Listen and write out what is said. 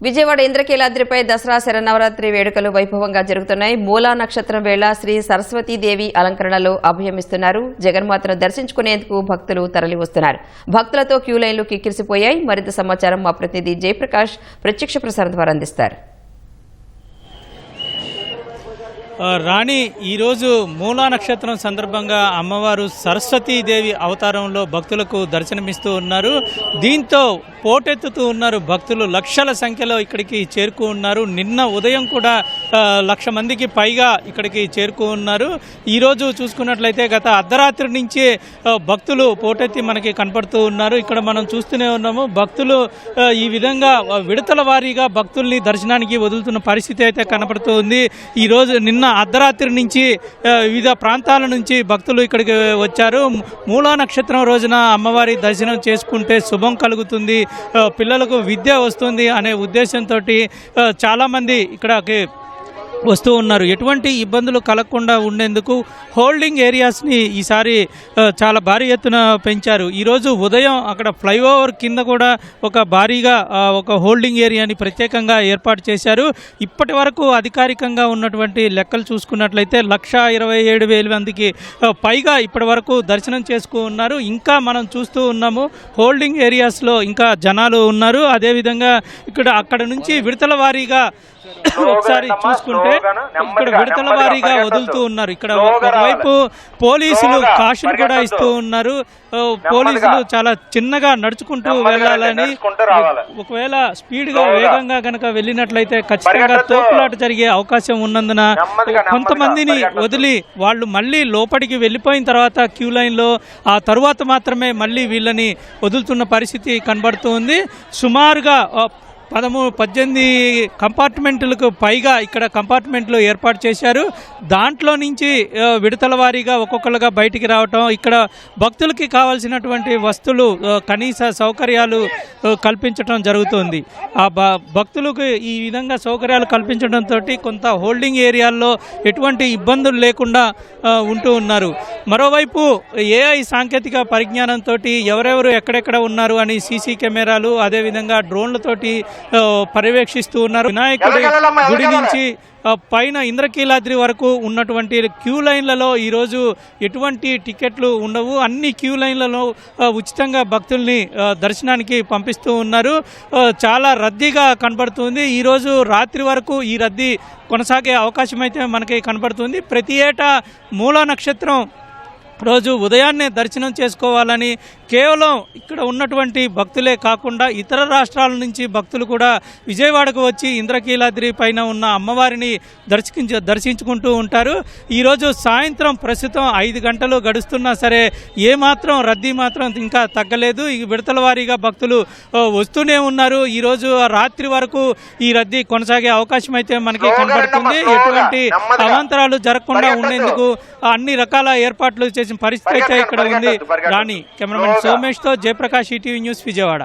విజయవాడ ఇంద్రకీలాద్రిపై దసరా శరన్నవరాత్రి వేడుకలు వైభవంగా జరుగుతున్నాయి. మూలా నక్షత్రం వేళ శ్రీ సరస్వతీదేవి అలంకరణలో అభయమిస్తున్నారు. జగన్మాతను దర్శించుకునేందుకు భక్తులు తరలివస్తున్నారు. భక్తులతో క్యూ లైన్లు కిక్కిరిసిపోయాయి. మరింత సమాచారం మా ప్రతినిధి జయప్రకాష్ ప్రత్యక్ష ప్రసారం ద్వారా అందిస్తారు. రాణి, ఈరోజు మూలా నక్షత్రం సందర్భంగా అమ్మవారు సరస్వతీదేవి అవతారంలో భక్తులకు దర్శనమిస్తూ ఉన్నారు. దీంతో పోటెత్తుతూ ఉన్నారు భక్తులు. లక్షల సంఖ్యలో ఇక్కడికి చేరుకు ఉన్నారు. నిన్న ఉదయం కూడా 1,00,000 మందికి పైగా ఇక్కడికి చేరుకు ఉన్నారు. ఈరోజు చూసుకున్నట్లయితే గత అర్ధరాత్రి నుంచే భక్తులు పోటెత్తి మనకి కనపడుతూ ఉన్నారు. ఇక్కడ మనం చూస్తూనే ఉన్నాము. భక్తులు ఈ విధంగా విడతల వారీగా భక్తుల్ని దర్శనానికి వదులుతున్న పరిస్థితి అయితే కనపడుతూ ఉంది. ఈరోజు నిన్న అర్ధరాత్రి నుంచి వివిధ ప్రాంతాల నుంచి భక్తులు ఇక్కడికి వచ్చారు. మూలా నక్షత్రం రోజున అమ్మవారి దర్శనం చేసుకుంటే శుభం కలుగుతుంది, పిల్లలకు విద్య వస్తుంది అనే ఉద్దేశంతో చాలామంది ఇక్కడికి వస్తూ ఉన్నారు. ఎటువంటి ఇబ్బందులు కలగకుండా ఉండేందుకు హోల్డింగ్ ఏరియాస్ని ఈసారి చాలా భారీ ఎత్తున పెంచారు. ఈరోజు ఉదయం అక్కడ ఫ్లైఓవర్ కింద కూడా ఒక భారీగా ఒక హోల్డింగ్ ఏరియాని ప్రత్యేకంగా ఏర్పాటు చేశారు. ఇప్పటి వరకు అధికారికంగా ఉన్నటువంటి లెక్కలు చూసుకున్నట్లయితే 1,27,000 మందికి పైగా ఇప్పటి వరకు దర్శనం చేసుకున్నారు. ఇంకా మనం చూస్తూ ఉన్నాము హోల్డింగ్ ఏరియాస్లో ఇంకా జనాలు ఉన్నారు. అదేవిధంగా అక్కడ నుంచి విడతల వారీగా ఒకసారి చూసుకుంటే ఇక్కడ విడతల వారీగా వదులుతూ ఉన్నారు. ఇక్కడ ఒకవైపు పోలీసులు కాషన్ కూడా ఇస్తూ ఉన్నారు. పోలీసులు చాలా చిన్నగా నడుచుకుంటూ వెళ్ళాలని, ఒకవేళ స్పీడ్ గా వేగంగా గనక వెళ్ళినట్లయితే ఖచ్చితంగా తోపులాట జరిగే అవకాశం ఉన్నందున కొంతమందిని వదిలి వాళ్ళు మళ్ళీ లోపలికి వెళ్ళిపోయిన తర్వాత క్యూ లైన్ లో ఆ తరువాత మాత్రమే మళ్ళీ వీళ్ళని వదులుతున్న పరిస్థితి కనబడుతుంది. సుమారుగా 18 కంపార్ట్మెంట్లకు పైగా ఇక్కడ కంపార్ట్మెంట్లు ఏర్పాటు చేశారు. దాంట్లో నుంచి విడతల వారీగా ఒక్కొక్కరుగా బయటికి రావటం, ఇక్కడ భక్తులకి కావాల్సినటువంటి వస్తువులు కనీస సౌకర్యాలు కల్పించడం జరుగుతుంది. ఆ భక్తులకు ఈ విధంగా సౌకర్యాలు కల్పించడంతో కొంత హోల్డింగ్ ఏరియాల్లో ఎటువంటి ఇబ్బందులు లేకుండా ఉంటూ ఉన్నారు. మరోవైపు ఏఐ సాంకేతిక పరిజ్ఞానంతో ఎవరెవరు ఎక్కడెక్కడ ఉన్నారు అని సీసీ కెమెరాలు అదేవిధంగా డ్రోన్లతోటి పర్యవేక్షిస్తూ ఉన్నారు. వినాయకుడి గుడి నుంచి పైన ఇంద్రకీలాద్రి వరకు ఉన్నటువంటి క్యూ లైన్లలో ఈరోజు ఎటువంటి టికెట్లు ఉండవు. అన్ని క్యూ లైన్లలో ఉచితంగా భక్తుల్ని దర్శనానికి పంపిస్తూ ఉన్నారు. చాలా రద్దీగా కనబడుతుంది. ఈరోజు రాత్రి వరకు ఈ రద్దీ కొనసాగే అవకాశం అయితే మనకి కనబడుతుంది. ప్రతి ఏటా మూలా నక్షత్రం రోజు ఉదయాన్నే దర్శనం చేసుకోవాలని కేవలం ఇక్కడ ఉన్నటువంటి భక్తులే కాకుండా ఇతర రాష్ట్రాల నుంచి భక్తులు కూడా విజయవాడకు వచ్చి ఇంద్రకీలాద్రి పైన ఉన్న అమ్మవారిని దర్శించుకుంటూ ఉంటారు. ఈరోజు సాయంత్రం ప్రస్తుతం 5 గంటలు గడుస్తున్నా సరే ఏమాత్రం రద్దీ మాత్రం ఇంకా తగ్గలేదు. ఈ విడతల వారీగా భక్తులు వస్తూనే ఉన్నారు. ఈరోజు రాత్రి వరకు ఈ రద్దీ కొనసాగే అవకాశం అయితే మనకి కనబడుతుంది. ఎటువంటి అవాంతరాలు జరగకుండా ఉండేందుకు అన్ని రకాల ఏర్పాట్లు చేసిన పరిస్థితి అయితే ఇక్కడ ఉంది. రాణి, కెమెరామెన్ సోమేష్ తో జయప్రకాష్, ఈటీవీ న్యూస్, విజయవాడ.